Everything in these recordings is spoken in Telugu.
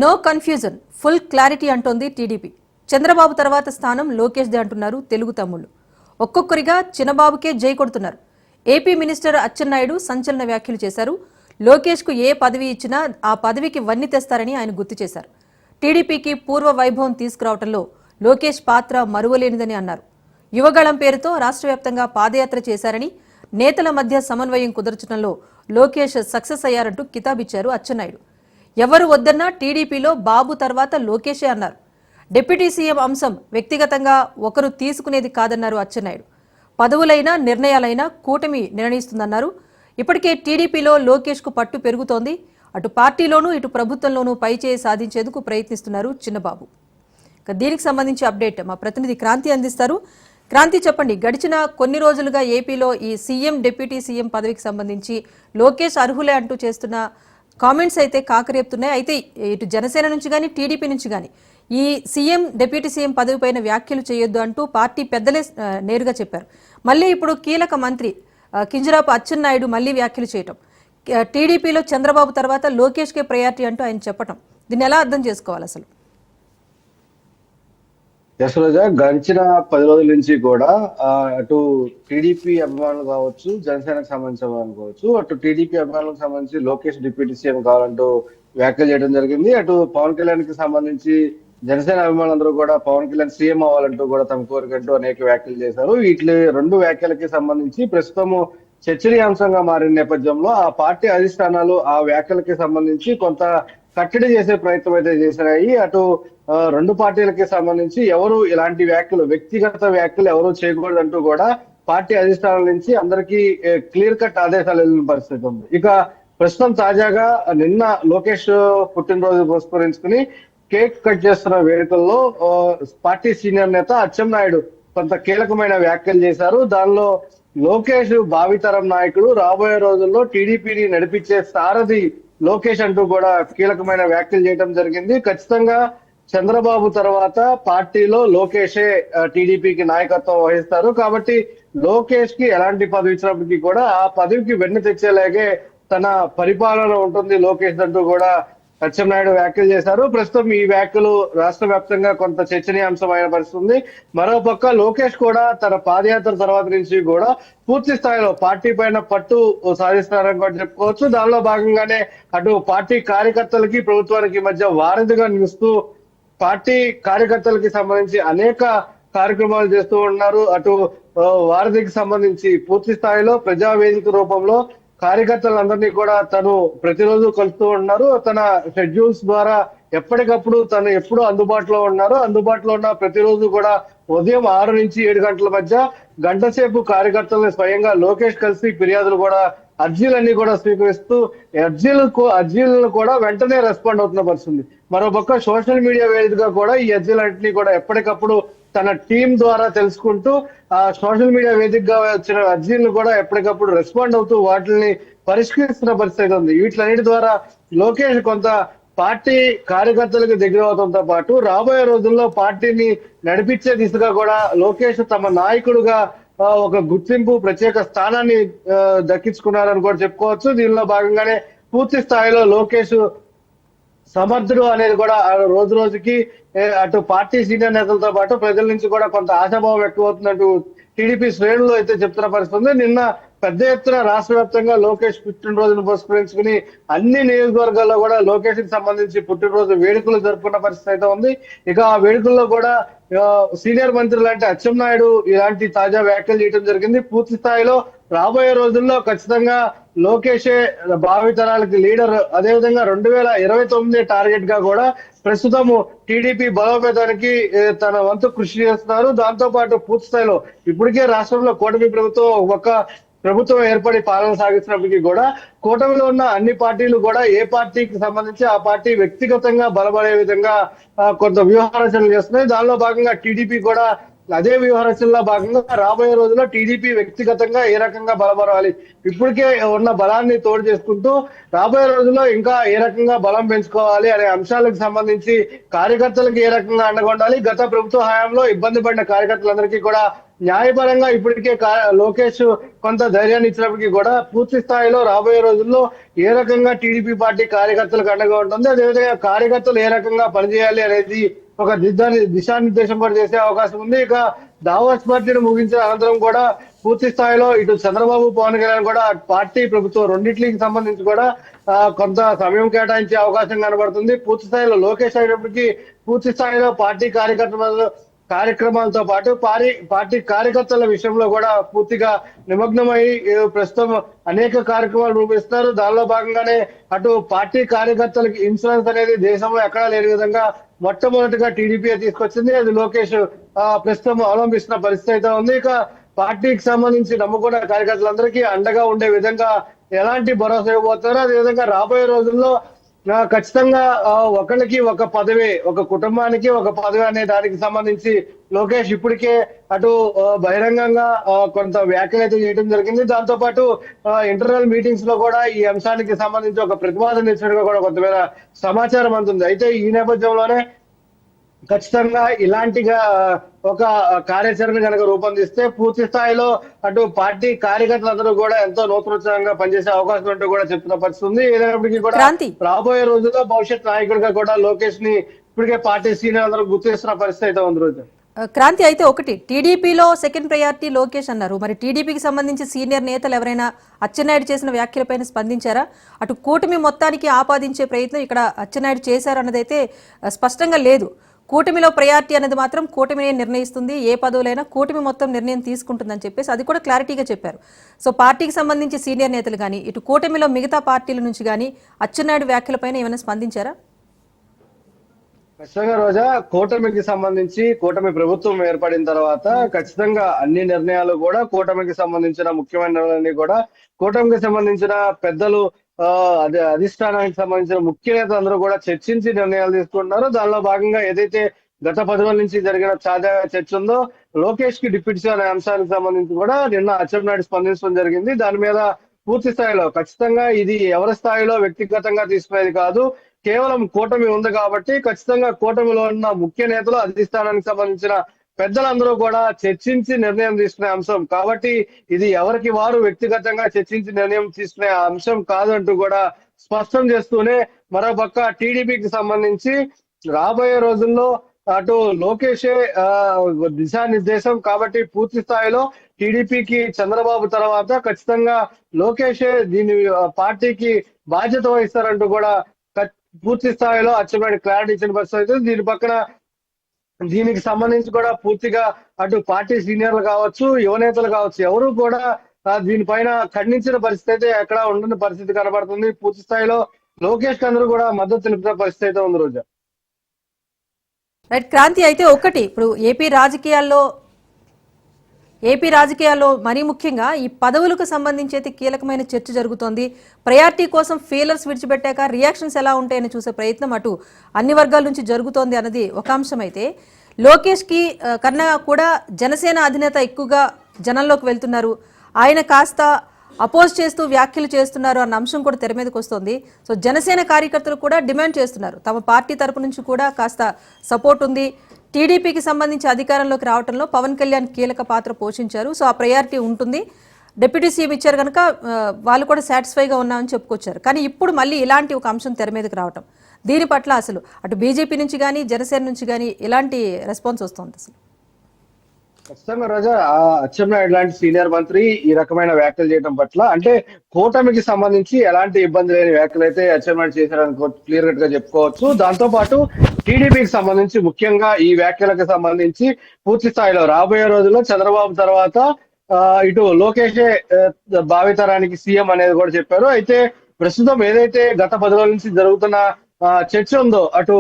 నో కన్ఫ్యూజన్, ఫుల్ క్లారిటీ అంటోంది టీడీపీ. చంద్రబాబు తర్వాత స్థానం లోకేష్దే అంటున్నారు తెలుగు తమ్ముళ్ళు. ఒక్కొక్కరిగా చిన్నబాబుకే జై కొడుతున్నారు. ఏపీ మినిస్టర్ అచ్చెన్నాయుడు సంచలన వ్యాఖ్యలు చేశారు. లోకేష్కు ఏ పదవి ఇచ్చినా ఆ పదవికి వన్ని తెస్తారని ఆయన గుర్తు చేశారు. టీడీపీకి పూర్వ వైభవం తీసుకురావడంలో లోకేష్ పాత్ర మరువలేనిదని అన్నారు. యువగళం పేరుతో రాష్ట్ర వ్యాప్తంగా పాదయాత్ర చేశారని, నేతల మధ్య సమన్వయం కుదర్చడంలో లోకేష్ సక్సెస్ అయ్యారంటూ కితాబిచ్చారు అచ్చెన్నాయుడు. ఎవరు వద్దన్నా టీడీపీలో బాబు తర్వాత లోకేషే అన్నారు. డిప్యూటీ సీఎం అంశం వ్యక్తిగతంగా ఒకరు తీసుకునేది కాదన్నారు అచ్చెన్నాయుడు. పదవులైనా నిర్ణయాలైనా కూటమి నిర్ణయిస్తుందన్నారు. ఇప్పటికే టీడీపీలో లోకేష్కు పట్టు పెరుగుతోంది. అటు పార్టీలోనూ ఇటు ప్రభుత్వంలోనూ పైచేయి సాధించేందుకు ప్రయత్నిస్తున్నారు చిన్నబాబు. దీనికి సంబంధించి అప్డేట్ మా ప్రతినిధి క్రాంతి అందిస్తారు. క్రాంతి, చెప్పండి, గడిచిన కొన్ని రోజులుగా ఏపీలో ఈ సీఎం డిప్యూటీ సీఎం పదవికి సంబంధించి లోకేష్ అర్హులే అంటూ చేస్తున్న కామెంట్స్ అయితే కాకరేపుతున్నాయి. అయితే ఇటు జనసేన నుంచి కానీ టీడీపీ నుంచి కానీ ఈ సీఎం డిప్యూటీ సీఎం పదవి పైన వ్యాఖ్యలు చేయొద్దు అంటూ పార్టీ పెద్దలే నేరుగా చెప్పారు. మళ్ళీ ఇప్పుడు కీలక మంత్రి కింజరాపు అచ్చెన్నాయుడు మళ్ళీ వ్యాఖ్యలు చేయటం, టీడీపీలో చంద్రబాబు తర్వాత లోకేష్కే ప్రయారిటీ అంటూ ఆయన చెప్పటం, దీన్ని ఎలా అర్థం చేసుకోవాలి అసలు? యశ్వరాజ, గడిచిన 10 రోజుల నుంచి కూడా అటు టీడీపీ అభిమానులు కావచ్చు, జనసేనకు సంబంధించిన అభిమానులు కావచ్చు, అటు టీడీపీ అభిమానులకు సంబంధించి లోకేష్ డిప్యూటీ సీఎం కావాలంటూ వ్యాఖ్యలు చేయడం జరిగింది. అటు పవన్ కళ్యాణ్ కి సంబంధించి జనసేన అభిమానులందరూ కూడా పవన్ కళ్యాణ్ సీఎం అవ్వాలంటూ కూడా తమ కోరికంటూ అనేక వ్యాఖ్యలు చేశారు. వీటి 2 వ్యాఖ్యలకి సంబంధించి ప్రస్తుతము చర్చనీయాంశంగా మారిన నేపథ్యంలో ఆ పార్టీ అధిష్టానాలు ఆ వ్యాఖ్యలకి సంబంధించి కొంత కట్టడి చేసే ప్రయత్నం అయితే చేశాయి. అటు 2 పార్టీలకి సంబంధించి ఎవరు ఇలాంటి వ్యాఖ్యలు, వ్యక్తిగత వ్యాఖ్యలు ఎవరు చేయకూడదంటూ కూడా పార్టీ అధిష్టానాల నుంచి అందరికీ క్లియర్ కట్ ఆదేశాలు వెళ్ళిన పరిస్థితి ఉంది. ఇక ప్రస్తుతం తాజాగా నిన్న లోకేష్ పుట్టినరోజు పురస్కరించుకుని కేక్ కట్ చేస్తున్న వేడుకల్లో పార్టీ సీనియర్ నేత అచ్చెన్నాయుడు కొంత కీలకమైన వ్యాఖ్యలు చేశారు. దానిలో లోకేష్ భావితరం నాయకుడు, రాబోయే రోజుల్లో టీడీపీని నడిపించే సారథి లోకేష్ అంటూ కూడా కీలకమైన వ్యాఖ్యలు చేయడం జరిగింది. ఖచ్చితంగా చంద్రబాబు తర్వాత పార్టీలో లోకేషే టీడీపీకి నాయకత్వం వహిస్తారు. కాబట్టి లోకేష్ కి ఎలాంటి పదవి ఇచ్చినప్పటికీ కూడా ఆ పదవికి వెన్ను తెచ్చేలాగే తన పరిపాలన ఉంటుంది లోకేష్ అంటూ కూడా అచ్చెన్నాయుడు వ్యాఖ్యలు చేశారు. ప్రస్తుతం ఈ వ్యాఖ్యలు రాష్ట్ర వ్యాప్తంగా కొంత చర్చనీయాంశమైన పరిస్థితుంది. మరోపక్క లోకేష్ కూడా తన పాదయాత్ర తర్వాత నుంచి కూడా పూర్తి స్థాయిలో పార్టీ పైన పట్టు సాధిస్తున్నారని కూడా చెప్పుకోవచ్చు. దానిలో భాగంగానే అటు పార్టీ కార్యకర్తలకి ప్రభుత్వానికి మధ్య వారధిగా నిలుస్తూ పార్టీ కార్యకర్తలకి సంబంధించి అనేక కార్యక్రమాలు చేస్తూ ఉన్నారు. అటు వారధికి సంబంధించి పూర్తి స్థాయిలో ప్రజావేదిక రూపంలో కార్యకర్తలందరినీ కూడా తను ప్రతిరోజు కలుస్తూ ఉన్నారు. తన షెడ్యూల్స్ ద్వారా ఎప్పటికప్పుడు తను ఎప్పుడు అందుబాటులో ఉన్నారు. అందుబాటులో ఉన్న ప్రతిరోజు కూడా ఉదయం 6 నుంచి 7 గంటల మధ్య గంట సేపు కార్యకర్తలను స్వయంగా లోకేష్ కలిసి ఫిర్యాదులు కూడా, అర్జీలన్నీ కూడా స్వీకరిస్తూ అర్జీలను కూడా వెంటనే రెస్పాండ్ అవుతున్న పరిస్థితుంది. మరోపక్క సోషల్ మీడియా వేదికగా కూడా ఈ అర్జీలన్నింటినీ కూడా ఎప్పటికప్పుడు తన టీం ద్వారా తెలుసుకుంటూ ఆ సోషల్ మీడియా వేదికగా వచ్చిన అర్జీలను కూడా ఎప్పటికప్పుడు రెస్పాండ్ అవుతూ వాటిని పరిష్కరిస్తున్న పరిస్థితి ఉంది. వీటిలన్నిటి ద్వారా లోకేష్ కొంత పార్టీ కార్యకర్తలకు దగ్గర అవడంతో పాటు రాబోయే రోజుల్లో పార్టీని నడిపించే దిశగా కూడా లోకేష్ తమ నాయకుడుగా ఒక గుర్తింపు, ప్రత్యేక స్థానాన్ని దక్కించుకున్నారని కూడా చెప్పుకోవచ్చు. దీనిలో భాగంగానే పూర్తి స్థాయిలో లోకేష్ సమర్థుడు అనేది కూడా రోజు రోజుకి అటు పార్టీ సీనియర్ నేతలతో పాటు ప్రజల నుంచి కూడా కొంత ఆశాభావం వ్యక్తమవుతున్నట్టు టీడీపీ శ్రేణులు అయితే చెప్తున్న పరిస్థితుంది. నిన్న పెద్ద ఎత్తున రాష్ట్ర వ్యాప్తంగా లోకేష్ పుట్టినరోజును పురస్కరించుకుని అన్ని నియోజకవర్గాల్లో కూడా లోకేష్ కి సంబంధించి పుట్టినరోజు వేడుకలు జరుపుకున్న పరిస్థితి అయితే ఉంది. ఇక ఆ వేడుకల్లో కూడా సీనియర్ మంత్రులు అంటే అచ్చెన్నాయుడు ఇలాంటి తాజా వ్యాఖ్యలు చేయడం జరిగింది. పూర్తి స్థాయిలో రాబోయే రోజుల్లో ఖచ్చితంగా లోకేషే భావితరాలకి లీడర్. అదేవిధంగా 2029 టార్గెట్ గా కూడా ప్రస్తుతము టీడీపీ బలోపేతానికి తన వంతు కృషి చేస్తున్నారు. దాంతో పాటు పూర్తి స్థాయిలో ఇప్పటికే రాష్ట్రంలో కూటమి ప్రభుత్వం ఏర్పడి పాలన సాగిస్తున్నప్పటికీ కూడా కూటమిలో ఉన్న అన్ని పార్టీలు కూడా ఏ పార్టీకి సంబంధించి ఆ పార్టీ వ్యక్తిగతంగా బలపడే విధంగా కొంత వ్యూహరచనలు చేస్తున్నాయి. దానిలో భాగంగా టీడీపీ కూడా అదే వ్యూహరచనలో భాగంగా రాబోయే రోజుల్లో టీడీపీ వ్యక్తిగతంగా ఏ రకంగా బలపడాలి, ఇప్పటికే ఉన్న బలాన్ని తోడు చేసుకుంటూ రాబోయే రోజుల్లో ఇంకా ఏ రకంగా బలం పెంచుకోవాలి అనే అంశాలకు సంబంధించి కార్యకర్తలకు ఏ రకంగా అండగొండాలి, గత ప్రభుత్వ హయాంలో ఇబ్బంది పడిన కార్యకర్తలందరికీ కూడా న్యాయపరంగా ఇప్పటికే లోకేష్ కొంత ధైర్యాన్ని ఇచ్చినప్పటికీ కూడా పూర్తి స్థాయిలో రాబోయే రోజుల్లో ఏ రకంగా టీడీపీ పార్టీ కార్యకర్తలకు అండగా ఉంటుంది, అదేవిధంగా కార్యకర్తలు ఏ రకంగా పనిచేయాలి అనేది ఒక దిశానిర్దేశం కూడా చేసే అవకాశం ఉంది. ఇక దావోస్ పార్టీని ముగించిన అనంతరం కూడా పూర్తి స్థాయిలో ఇటు చంద్రబాబు పవన్ కళ్యాణ్ కూడా పార్టీ ప్రభుత్వం రెండింటికి సంబంధించి కూడా కొంత సమయం కేటాయించే అవకాశం కనబడుతుంది. పూర్తి స్థాయిలో లోకేష్ అయినప్పటికీ పూర్తి స్థాయిలో పార్టీ కార్యక్రమాలతో పాటు పార్టీ కార్యకర్తల విషయంలో కూడా పూర్తిగా నిమగ్నమై ప్రస్తుతం అనేక కార్యక్రమాలు రూపిస్తారు. దానిలో భాగంగానే అటు పార్టీ కార్యకర్తలకు ఇన్సూరెన్స్ అనేది దేశంలో ఎక్కడా లేని విధంగా మొట్టమొదటిగా టీడీపీ తీసుకొచ్చింది. అది లోకేష్ ప్రస్తుతం అవలంబిస్తున్న పరిస్థితి అయితే ఉంది. ఇక పార్టీకి సంబంధించి నమ్ముకున్న కార్యకర్తలందరికీ అండగా ఉండే విధంగా ఎలాంటి భరోసా ఇవ్వబోతారో, అదేవిధంగా రాబోయే రోజుల్లో ఖచ్చితంగా ఒకరికి ఒక పదవి, ఒక కుటుంబానికి ఒక పదవి అనే దానికి సంబంధించి లోకేష్ ఇప్పటికే అటు బహిరంగంగా కొంత వ్యాఖ్యలు అయితే చేయడం జరిగింది. దాంతో పాటు ఇంటర్నల్ మీటింగ్స్ లో కూడా ఈ అంశానికి సంబంధించి ఒక ప్రతిపాదన ఇచ్చినట్టుగా కూడా కొంతమేర సమాచారం అందుతుంది. అయితే ఈ నేపథ్యంలోనే ఖచ్చితంగా ఇలాంటిగా ఒక కార్యాచరణ కనుక రూపొందిస్తే పూర్తి స్థాయిలో అటు పార్టీ కార్యకర్తలందరూ కూడా ఎంతో నూతనోత్సాహంగా పనిచేసే అవకాశం అంటూ కూడా చెప్తున్న పరిస్థితి ఉంది. ఏదైనప్పటికీ కూడా క్రాంతి రాబోయే రోజుల్లో భవిష్యత్ నాయకుడిగా కూడా లోకేష్ ని ఇప్పటికే పార్టీ సీనియర్ అందరూ గుర్తిస్తున్న పరిస్థితి అయితే ఉంది రోజు. క్రాంతి అయితే ఒకటి, టీడీపీలో సెకండ్ ప్రయారిటీ లోకేష్ అన్నారు. మరి టీడీపీకి సంబంధించి సీనియర్ నేతలు ఎవరైనా అచ్చెన్నాయుడు చేసిన వ్యాఖ్యలపైన స్పందించారా? అటు కూటమి మొత్తానికి ఆపాదించే ప్రయత్నం ఇక్కడ అచ్చెన్నాయుడు చేశారన్నదైతే స్పష్టంగా లేదు. కూటమిలో ప్రయారిటీ అనేది మాత్రం కూటమినే నిర్ణయిస్తుంది, ఏ పదవులైనా కూటమి మొత్తం నిర్ణయం తీసుకుంటుందని చెప్పేసి అది కూడా క్లారిటీగా చెప్పారు. సో పార్టీకి సంబంధించి సీనియర్ నేతలు కానీ ఇటు కూటమిలో మిగతా పార్టీల నుంచి కానీ అచ్చెన్నాయుడు వ్యాఖ్యలపైన ఏమైనా స్పందించారా? ఖచ్చితంగా రోజా, కూటమికి సంబంధించి కూటమి ప్రభుత్వం ఏర్పడిన తర్వాత ఖచ్చితంగా అన్ని నిర్ణయాలు కూడా కూటమికి సంబంధించిన ముఖ్యమైన నిర్ణయాలన్నీ కూడా కూటమికి సంబంధించిన పెద్దలు అదే అధిష్టానానికి సంబంధించిన ముఖ్య నేతలు అందరూ కూడా చర్చించి నిర్ణయాలు తీసుకుంటున్నారు. దానిలో భాగంగా ఏదైతే గత 10 రోజుల నుంచి జరిగిన తాజాగా చర్చ ఉందో లోకేష్ కి డిప్యూటీ సీఎం అనే అంశానికి సంబంధించి కూడా నిన్న అచ్చెన్నాయుడు స్పందించడం జరిగింది. దాని మీద పూర్తి స్థాయిలో ఖచ్చితంగా ఇది ఎవరి స్థాయిలో వ్యక్తిగతంగా తీసుకునేది కాదు, కేవలం కూటమి ఉంది కాబట్టి ఖచ్చితంగా కూటమిలో ఉన్న ముఖ్య నేతలు అధిష్టానానికి సంబంధించిన పెద్దలందరూ కూడా చర్చించి నిర్ణయం తీసుకునే అంశం కాబట్టి ఇది ఎవరికి వారు వ్యక్తిగతంగా చర్చించి నిర్ణయం తీసుకునే అంశం కాదంటూ కూడా స్పష్టం చేస్తూనే మరోపక్క టీడీపీకి సంబంధించి రాబోయే రోజుల్లో అటు లోకేషే దిశానిర్దేశం కాబట్టి పూర్తి స్థాయిలో టీడీపీకి చంద్రబాబు తర్వాత ఖచ్చితంగా లోకేషే దీని పార్టీకి బాధ్యత వహిస్తారంటూ కూడా పూర్తి స్థాయిలో అచ్చెన్నాయుడు క్లారిటీ ఇచ్చిన పరిస్థితి. దీని పక్కన దీనికి సంబంధించి కూడా పూర్తిగా అటు పార్టీ సీనియర్లు కావచ్చు, యువనేతలు కావచ్చు, ఎవరు కూడా దీనిపైన ఖండించిన పరిస్థితి అయితే ఎక్కడ ఉండని పరిస్థితి కనబడుతుంది. పూర్తి స్థాయిలో లోకేష్ అందరూ కూడా మద్దతు తెలిపిన పరిస్థితి అయితే ఉంది రోజా. రైట్ క్రాంతి, అయితే ఒకటి, ఇప్పుడు ఏపీ రాజకీయాల్లో మరీ ముఖ్యంగా ఈ పదవులకు సంబంధించి అయితే కీలకమైన చర్చ జరుగుతోంది. ప్రయారిటీ కోసం ఫీలర్స్ విడిచిపెట్టాక రియాక్షన్స్ ఎలా ఉంటాయని చూసే ప్రయత్నం అటు అన్ని వర్గాల నుంచి జరుగుతోంది అన్నది ఒక అంశం. అయితే లోకేష్కి కన్నా కూడా జనసేన అధినేత ఎక్కువగా జనంలోకి వెళ్తున్నారు, ఆయన కాస్త అపోజ్ చేస్తూ వ్యాఖ్యలు చేస్తున్నారు అన్న అంశం కూడా తెర మీదకి వస్తుంది. సో జనసేన కార్యకర్తలు కూడా డిమాండ్ చేస్తున్నారు, తమ పార్టీ తరపు నుంచి కూడా కాస్త సపోర్ట్ ఉంది, టీడీపీకి సంబంధించి అధికారంలోకి రావడంలో పవన్ కళ్యాణ్ కీలక పాత్ర పోషించారు, సో ఆ ప్రయారిటీ ఉంటుంది, డిప్యూటీ సీఎం ఇచ్చారు కనుక వాళ్ళు కూడా సాటిస్ఫైగా ఉన్నామని చెప్పుకొచ్చారు. కానీ ఇప్పుడు మళ్ళీ ఇలాంటి ఒక అంశం తెర మీదకి రావటం, దీని పట్ల అసలు అటు బీజేపీ నుంచి కానీ జనసేన నుంచి కానీ ఎలాంటి రెస్పాన్స్ వస్తుంది అసలు? ఖచ్చితంగా రోజా, అచ్చెన్నాయుడు లాంటి సీనియర్ మంత్రి ఈ రకమైన వ్యాఖ్యలు చేయడం పట్ల అంటే కూటమికి సంబంధించి ఎలాంటి ఇబ్బంది లేని వ్యాఖ్యలు అయితే అచ్చెన్నాయుడు చేశారని క్లియర్ కట్ గా చెప్పుకోవచ్చు. దాంతో పాటు టీడీపీకి సంబంధించి ముఖ్యంగా ఈ వ్యాఖ్యలకు సంబంధించి పూర్తి స్థాయిలో రాబోయే రోజుల్లో చంద్రబాబు తర్వాత ఇటు లోకేషే భావితరానికి సీఎం అనేది కూడా చెప్పారు. అయితే ప్రస్తుతం ఏదైతే గత 10 రోజుల నుంచి జరుగుతున్న చర్చ ఉందో అటు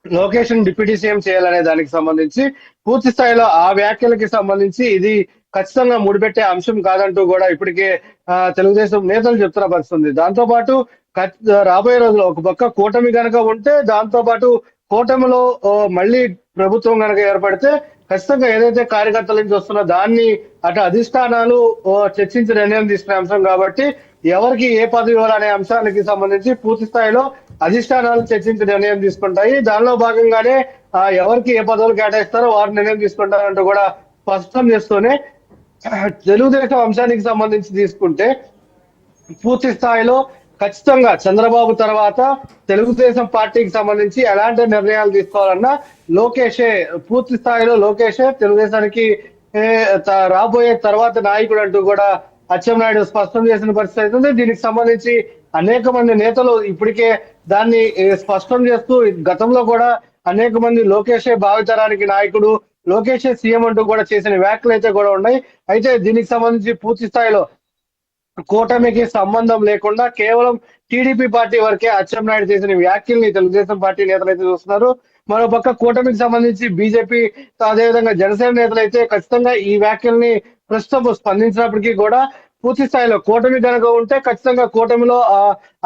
లోకేష్ డిప్యూటీ సీఎం చేయాలనే దానికి సంబంధించి పూర్తి స్థాయిలో ఆ వ్యాఖ్యలకి సంబంధించి ఇది ఖచ్చితంగా ముడిపెట్టే అంశం కాదంటూ కూడా ఇప్పటికే తెలుగుదేశం నేతలు చెప్తున్న పరిస్థితుంది. దాంతో పాటు రాబోయే రోజుల్లో ఒక పక్క కూటమి కనుక ఉంటే దాంతో పాటు కూటమిలో మళ్ళీ ప్రభుత్వం కనుక ఏర్పడితే ఖచ్చితంగా ఏదైతే కార్యకర్తల నుంచి వస్తున్న దాన్ని అటు అధిష్టానాలు చర్చించి నిర్ణయం తీసుకునే అంశం కాబట్టి ఎవరికి ఏ పదవి ఇవ్వాలనే అంశానికి సంబంధించి పూర్తి స్థాయిలో అధిష్టానాలు చర్చించి నిర్ణయం తీసుకుంటాయి. దానిలో భాగంగానే ఎవరికి ఏ పదవులు కేటాయిస్తారో వారు నిర్ణయం తీసుకుంటారంటూ కూడా స్పష్టం చేస్తూనే తెలుగుదేశం అంశానికి సంబంధించి తీసుకుంటే పూర్తి స్థాయిలో ఖచ్చితంగా చంద్రబాబు తర్వాత తెలుగుదేశం పార్టీకి సంబంధించి ఎలాంటి నిర్ణయాలు తీసుకోవాలన్నా లోకేషే, పూర్తి స్థాయిలో లోకేషే తెలుగుదేశానికి రాబోయే తర్వాత నాయకుడు అంటూ కూడా అచ్చెన్నాయుడు స్పష్టం చేసిన పరిస్థితి అవుతుంది. దీనికి సంబంధించి అనేక మంది నేతలు ఇప్పటికే దాన్ని స్పష్టం చేస్తూ గతంలో కూడా అనేక మంది లోకేషే భావితరానికి నాయకుడు, లోకేషే సీఎం అంటూ కూడా చేసిన వ్యాఖ్యలు అయితే కూడా ఉన్నాయి. అయితే దీనికి సంబంధించి పూర్తి స్థాయిలో కూటమికి సంబంధం లేకుండా కేవలం టీడీపీ పార్టీ వరకే అచ్చెన్నాయుడు చేసిన వ్యాఖ్యల్ని తెలుగుదేశం పార్టీ నేతలు అయితే చూస్తున్నారు. మరోపక్క కూటమికి సంబంధించి బీజేపీ అదేవిధంగా జనసేన నేతలు అయితే ఖచ్చితంగా ఈ వ్యాఖ్యల్ని ప్రస్తుతం స్పందించినప్పటికీ కూడా పూర్తి స్థాయిలో కూటమి కనుక ఉంటే ఖచ్చితంగా కూటమిలో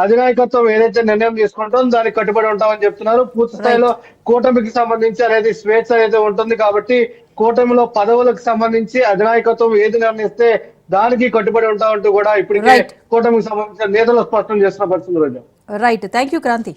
అధినాయకత్వం ఏదైతే నిర్ణయం తీసుకుంటుందో దానికి కట్టుబడి ఉంటామని చెప్తున్నారు. పూర్తి స్థాయిలో కూటమికి సంబంధించి అనేది స్వేచ్ఛ అయితే ఉంటుంది కాబట్టి కూటమిలో పదవులకు సంబంధించి అధినాయకత్వం ఏది నిర్ణయిస్తే దానికి కట్టుబడి ఉంటామంటూ కూడా ఇప్పటికే కూటమికి సంబంధించిన నేతలు స్పష్టం చేస్తున్న పరిస్థితులు. Right, thank you Kranti.